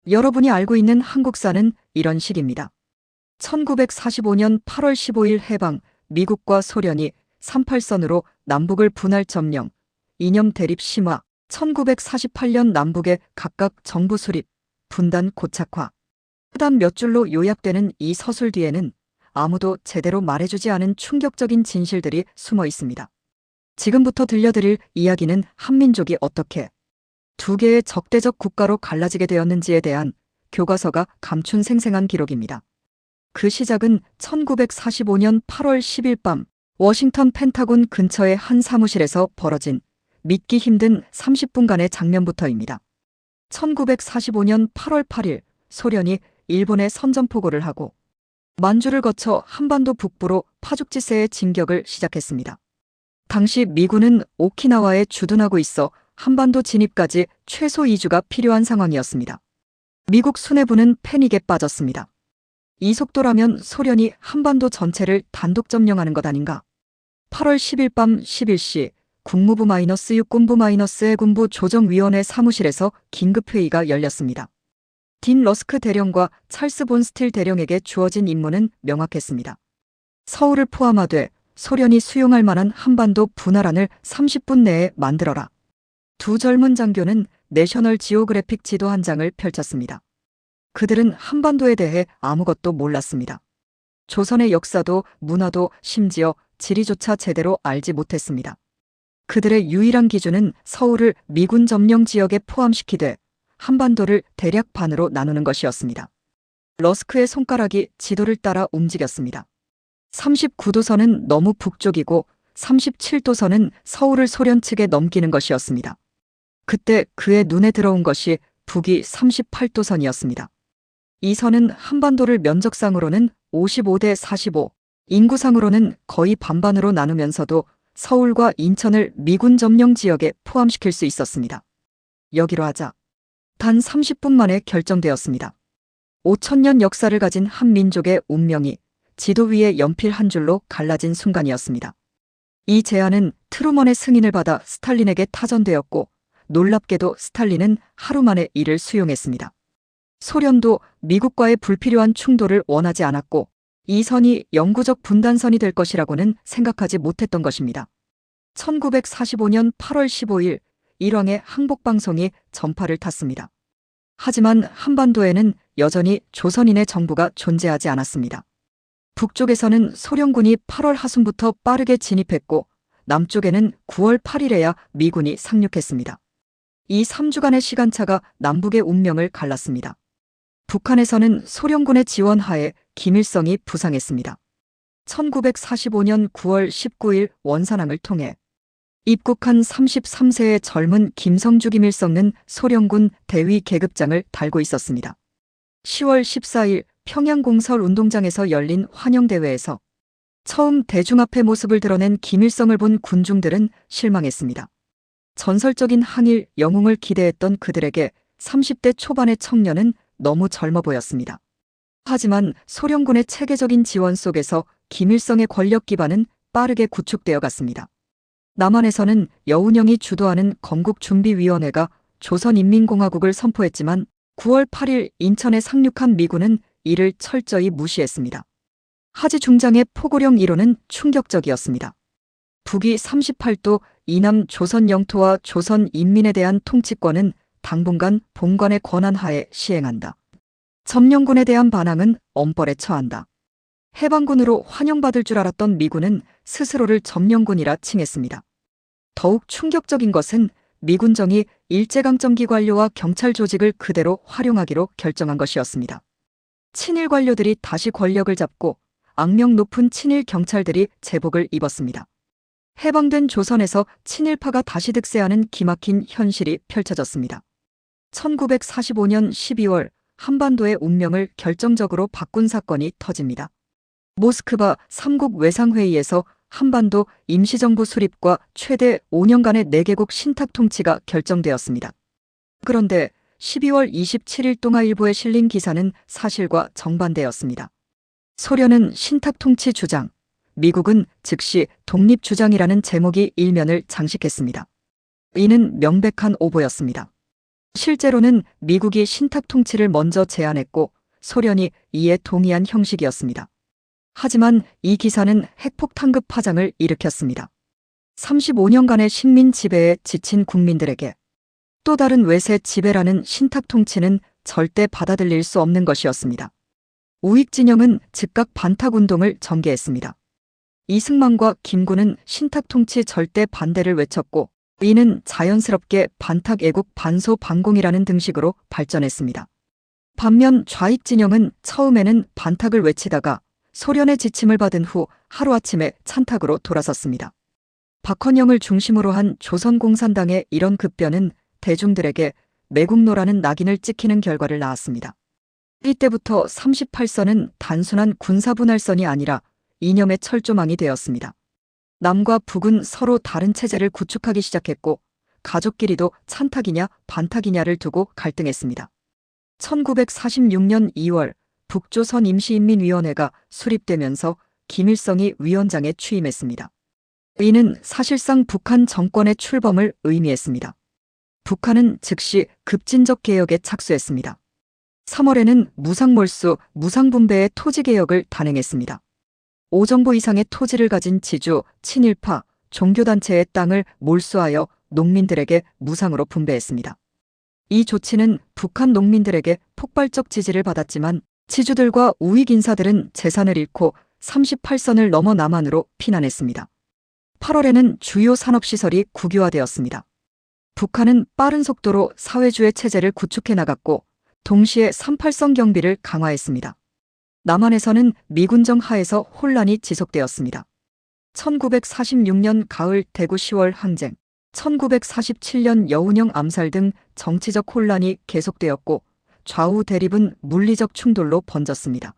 여러분이 알고 있는 한국사는 이런 식입니다. 1945년 8월 15일 해방, 미국과 소련이 38선으로 남북을 분할 점령, 이념 대립 심화, 1948년 남북의 각각 정부 수립, 분단 고착화. 단 몇 줄로 요약되는 이 서술 뒤에는 아무도 제대로 말해주지 않은 충격적인 진실들이 숨어 있습니다. 지금부터 들려드릴 이야기는 한민족이 어떻게 두 개의 적대적 국가로 갈라지게 되었는지에 대한 교과서가 감춘 생생한 기록입니다. 그 시작은 1945년 8월 10일 밤 워싱턴 펜타곤 근처의 한 사무실에서 벌어진 믿기 힘든 30분간의 장면부터입니다. 1945년 8월 8일 소련이 일본에 선전포고를 하고 만주를 거쳐 한반도 북부로 파죽지세의 진격을 시작했습니다. 당시 미군은 오키나와에 주둔하고 있어 한반도 진입까지 최소 2주가 필요한 상황이었습니다. 미국 수뇌부는 패닉에 빠졌습니다. 이 속도라면 소련이 한반도 전체를 단독 점령하는 것 아닌가? 8월 10일 밤 11시 국무부 육군부 해군부 조정위원회 사무실에서 긴급회의가 열렸습니다. 딘 러스크 대령과 찰스 본 스틸 대령에게 주어진 임무는 명확했습니다. 서울을 포함하되 소련이 수용할 만한 한반도 분할안을 30분 내에 만들어라. 두 젊은 장교는 내셔널 지오그래픽 지도 한 장을 펼쳤습니다. 그들은 한반도에 대해 아무것도 몰랐습니다. 조선의 역사도 문화도 심지어 지리조차 제대로 알지 못했습니다. 그들의 유일한 기준은 서울을 미군 점령 지역에 포함시키되 한반도를 대략 반으로 나누는 것이었습니다. 러스크의 손가락이 지도를 따라 움직였습니다. 39도선은 너무 북쪽이고 37도선은 서울을 소련 측에 넘기는 것이었습니다. 그때 그의 눈에 들어온 것이 북이 38도선이었습니다. 이 선은 한반도를 면적상으로는 55대 45, 인구상으로는 거의 반반으로 나누면서도 서울과 인천을 미군 점령 지역에 포함시킬 수 있었습니다. 여기로 하자. 단 30분 만에 결정되었습니다. 5,000년 역사를 가진 한 민족의 운명이 지도 위에 연필 한 줄로 갈라진 순간이었습니다. 이 제안은 트루먼의 승인을 받아 스탈린에게 타전되었고 놀랍게도 스탈린은 하루 만에 이를 수용했습니다. 소련도 미국과의 불필요한 충돌을 원하지 않았고 이 선이 영구적 분단선이 될 것이라고는 생각하지 못했던 것입니다. 1945년 8월 15일 일왕의 항복방송이 전파를 탔습니다. 하지만 한반도에는 여전히 조선인의 정부가 존재하지 않았습니다. 북쪽에서는 소련군이 8월 하순부터 빠르게 진입했고 남쪽에는 9월 8일에야 미군이 상륙했습니다. 이 3주간의 시간차가 남북의 운명을 갈랐습니다. 북한에서는 소련군의 지원하에 김일성이 부상했습니다. 1945년 9월 19일 원산항을 통해 입국한 33세의 젊은 김성주 김일성은 소련군 대위 계급장을 달고 있었습니다. 10월 14일 평양공설 운동장에서 열린 환영대회에서 처음 대중 앞에 모습을 드러낸 김일성을 본 군중들은 실망했습니다. 전설적인 항일 영웅을 기대했던 그들에게 30대 초반의 청년은 너무 젊어 보였습니다. 하지만 소련군의 체계적인 지원 속에서 김일성의 권력 기반은 빠르게 구축되어 갔습니다. 남한에서는 여운형이 주도하는 건국준비위원회가 조선인민공화국을 선포했지만 9월 8일 인천에 상륙한 미군은 이를 철저히 무시했습니다. 하지 중장의 포고령 1호는 충격적이었습니다. 북위 38도 이남 조선 영토와 조선 인민에 대한 통치권은 당분간 본관의 권한하에 시행한다. 점령군에 대한 반항은 엄벌에 처한다. 해방군으로 환영받을 줄 알았던 미군은 스스로를 점령군이라 칭했습니다. 더욱 충격적인 것은 미군정이 일제강점기 관료와 경찰 조직을 그대로 활용하기로 결정한 것이었습니다. 친일 관료들이 다시 권력을 잡고 악명 높은 친일 경찰들이 제복을 입었습니다. 해방된 조선에서 친일파가 다시 득세하는 기막힌 현실이 펼쳐졌습니다. 1945년 12월 한반도의 운명을 결정적으로 바꾼 사건이 터집니다. 모스크바 3국 외상회의에서 한반도 임시정부 수립과 최대 5년간의 4개국 신탁 통치가 결정되었습니다. 그런데 12월 27일 동아일보에 실린 기사는 사실과 정반대였습니다. 소련은 신탁 통치 주장, 미국은 즉시 독립 주장이라는 제목이 일면을 장식했습니다. 이는 명백한 오보였습니다. 실제로는 미국이 신탁 통치를 먼저 제안했고 소련이 이에 동의한 형식이었습니다. 하지만 이 기사는 핵폭탄급 파장을 일으켰습니다. 35년간의 식민 지배에 지친 국민들에게 또 다른 외세 지배라는 신탁 통치는 절대 받아들일 수 없는 것이었습니다. 우익 진영은 즉각 반탁 운동을 전개했습니다. 이승만과 김구는 신탁 통치 절대 반대를 외쳤고 이는 자연스럽게 반탁 애국 반소 반공이라는 등식으로 발전했습니다. 반면 좌익 진영은 처음에는 반탁을 외치다가 소련의 지침을 받은 후 하루아침에 찬탁으로 돌아섰습니다. 박헌영을 중심으로 한 조선공산당의 이런 급변은 대중들에게 매국노라는 낙인을 찍히는 결과를 낳았습니다. 이때부터 38선은 단순한 군사분할선이 아니라 이념의 철조망이 되었습니다. 남과 북은 서로 다른 체제를 구축하기 시작했고 가족끼리도 찬탁이냐 반탁이냐를 두고 갈등했습니다. 1946년 2월 북조선 임시인민위원회가 수립되면서 김일성이 위원장에 취임했습니다. 이는 사실상 북한 정권의 출범을 의미했습니다. 북한은 즉시 급진적 개혁에 착수했습니다. 3월에는 무상몰수, 무상분배의 토지개혁을 단행했습니다. 5정보 이상의 토지를 가진 지주, 친일파, 종교단체의 땅을 몰수하여 농민들에게 무상으로 분배했습니다. 이 조치는 북한 농민들에게 폭발적 지지를 받았지만 지주들과 우익 인사들은 재산을 잃고 38선을 넘어 남한으로 피난했습니다. 8월에는 주요 산업시설이 국유화되었습니다. 북한은 빠른 속도로 사회주의 체제를 구축해 나갔고 동시에 38선 경비를 강화했습니다. 남한에서는 미군정 하에서 혼란이 지속되었습니다. 1946년 가을 대구 10월 항쟁, 1947년 여운형 암살 등 정치적 혼란이 계속되었고 좌우 대립은 물리적 충돌로 번졌습니다.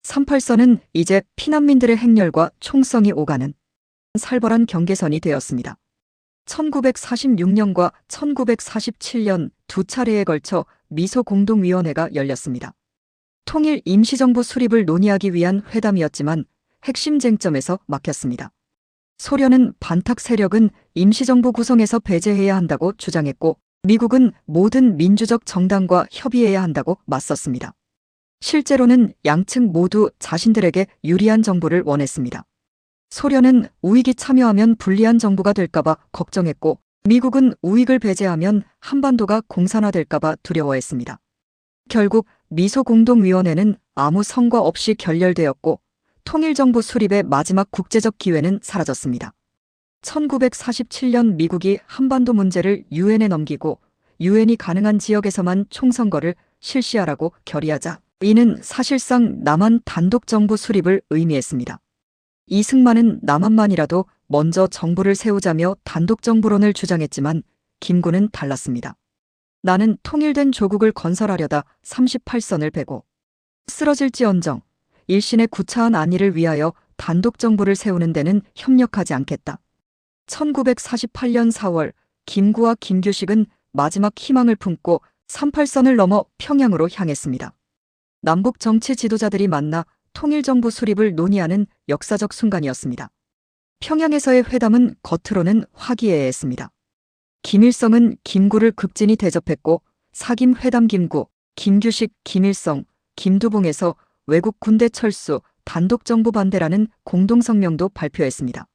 38선은 이제 피난민들의 행렬과 총성이 오가는 살벌한 경계선이 되었습니다. 1946년과 1947년 두 차례에 걸쳐 미소공동위원회가 열렸습니다. 통일 임시정부 수립을 논의하기 위한 회담이었지만 핵심 쟁점에서 막혔습니다. 소련은 반탁 세력은 임시정부 구성에서 배제해야 한다고 주장했고 미국은 모든 민주적 정당과 협의해야 한다고 맞섰습니다. 실제로는 양측 모두 자신들에게 유리한 정부를 원했습니다. 소련은 우익이 참여하면 불리한 정부가 될까봐 걱정했고 미국은 우익을 배제하면 한반도가 공산화될까봐 두려워했습니다. 결국 미소공동위원회는 아무 성과 없이 결렬되었고 통일정부 수립의 마지막 국제적 기회는 사라졌습니다. 1947년 미국이 한반도 문제를 유엔에 넘기고 유엔이 가능한 지역에서만 총선거를 실시하라고 결의하자 이는 사실상 남한 단독정부 수립을 의미했습니다. 이승만은 남한만이라도 먼저 정부를 세우자며 단독정부론을 주장했지만 김구는 달랐습니다. 나는 통일된 조국을 건설하려다 38선을 베고 쓰러질지언정 일신의 구차한 안위를 위하여 단독정부를 세우는 데는 협력하지 않겠다. 1948년 4월 김구와 김규식은 마지막 희망을 품고 38선을 넘어 평양으로 향했습니다. 남북 정치 지도자들이 만나 통일정부 수립을 논의하는 역사적 순간이었습니다. 평양에서의 회담은 겉으로는 화기애애했습니다. 김일성은 김구를 극진히 대접했고 사김 회담 김구, 김규식, 김일성, 김두봉에서 외국 군대 철수, 단독정부 반대라는 공동성명도 발표했습니다.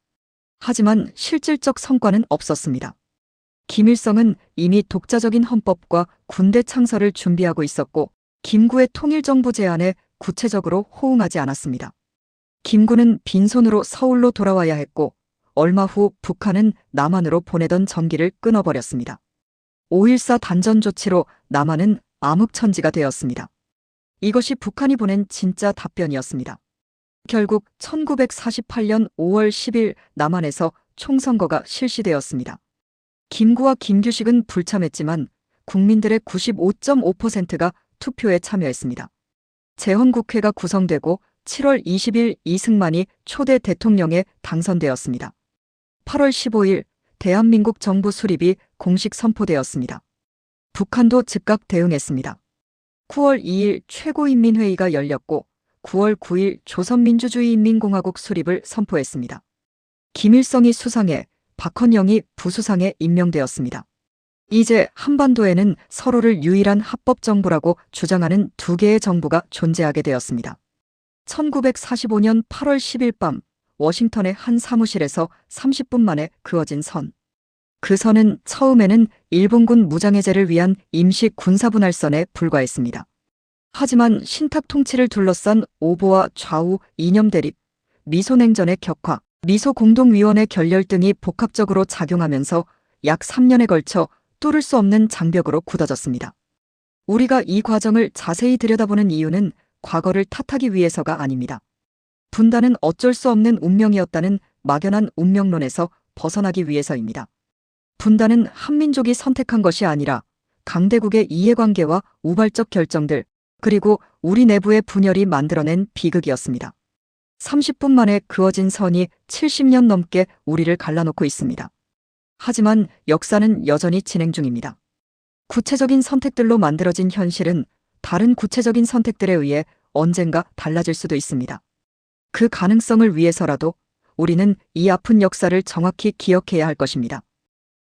하지만 실질적 성과는 없었습니다. 김일성은 이미 독자적인 헌법과 군대 창설을 준비하고 있었고 김구의 통일정부 제안에 구체적으로 호응하지 않았습니다. 김구는 빈손으로 서울로 돌아와야 했고 얼마 후 북한은 남한으로 보내던 전기를 끊어버렸습니다. 5.14 단전 조치로 남한은 암흑천지가 되었습니다. 이것이 북한이 보낸 진짜 답변이었습니다. 결국 1948년 5월 10일 남한에서 총선거가 실시되었습니다. 김구와 김규식은 불참했지만 국민들의 95.5%가 투표에 참여했습니다. 재헌국회가 구성되고 7월 20일 이승만이 초대 대통령에 당선되었습니다. 8월 15일 대한민국 정부 수립이 공식 선포되었습니다. 북한도 즉각 대응했습니다. 9월 2일 최고인민회의가 열렸고 9월 9일 조선민주주의인민공화국 수립을 선포했습니다. 김일성이 수상에 박헌영이 부수상에 임명되었습니다. 이제 한반도에는 서로를 유일한 합법 정부라고 주장하는 두 개의 정부가 존재하게 되었습니다. 1945년 8월 10일 밤 워싱턴의 한 사무실에서 30분 만에 그어진 선. 그 선은 처음에는 일본군 무장해제를 위한 임시 군사분할선에 불과했습니다. 하지만 신탁 통치를 둘러싼 오보와 좌우 이념 대립, 미소냉전의 격화, 미소공동위원회 결렬 등이 복합적으로 작용하면서 약 3년에 걸쳐 뚫을 수 없는 장벽으로 굳어졌습니다. 우리가 이 과정을 자세히 들여다보는 이유는 과거를 탓하기 위해서가 아닙니다. 분단은 어쩔 수 없는 운명이었다는 막연한 운명론에서 벗어나기 위해서입니다. 분단은 한민족이 선택한 것이 아니라 강대국의 이해관계와 우발적 결정들, 그리고 우리 내부의 분열이 만들어낸 비극이었습니다. 30분 만에 그어진 선이 70년 넘게 우리를 갈라놓고 있습니다. 하지만 역사는 여전히 진행 중입니다. 구체적인 선택들로 만들어진 현실은 다른 구체적인 선택들에 의해 언젠가 달라질 수도 있습니다. 그 가능성을 위해서라도 우리는 이 아픈 역사를 정확히 기억해야 할 것입니다.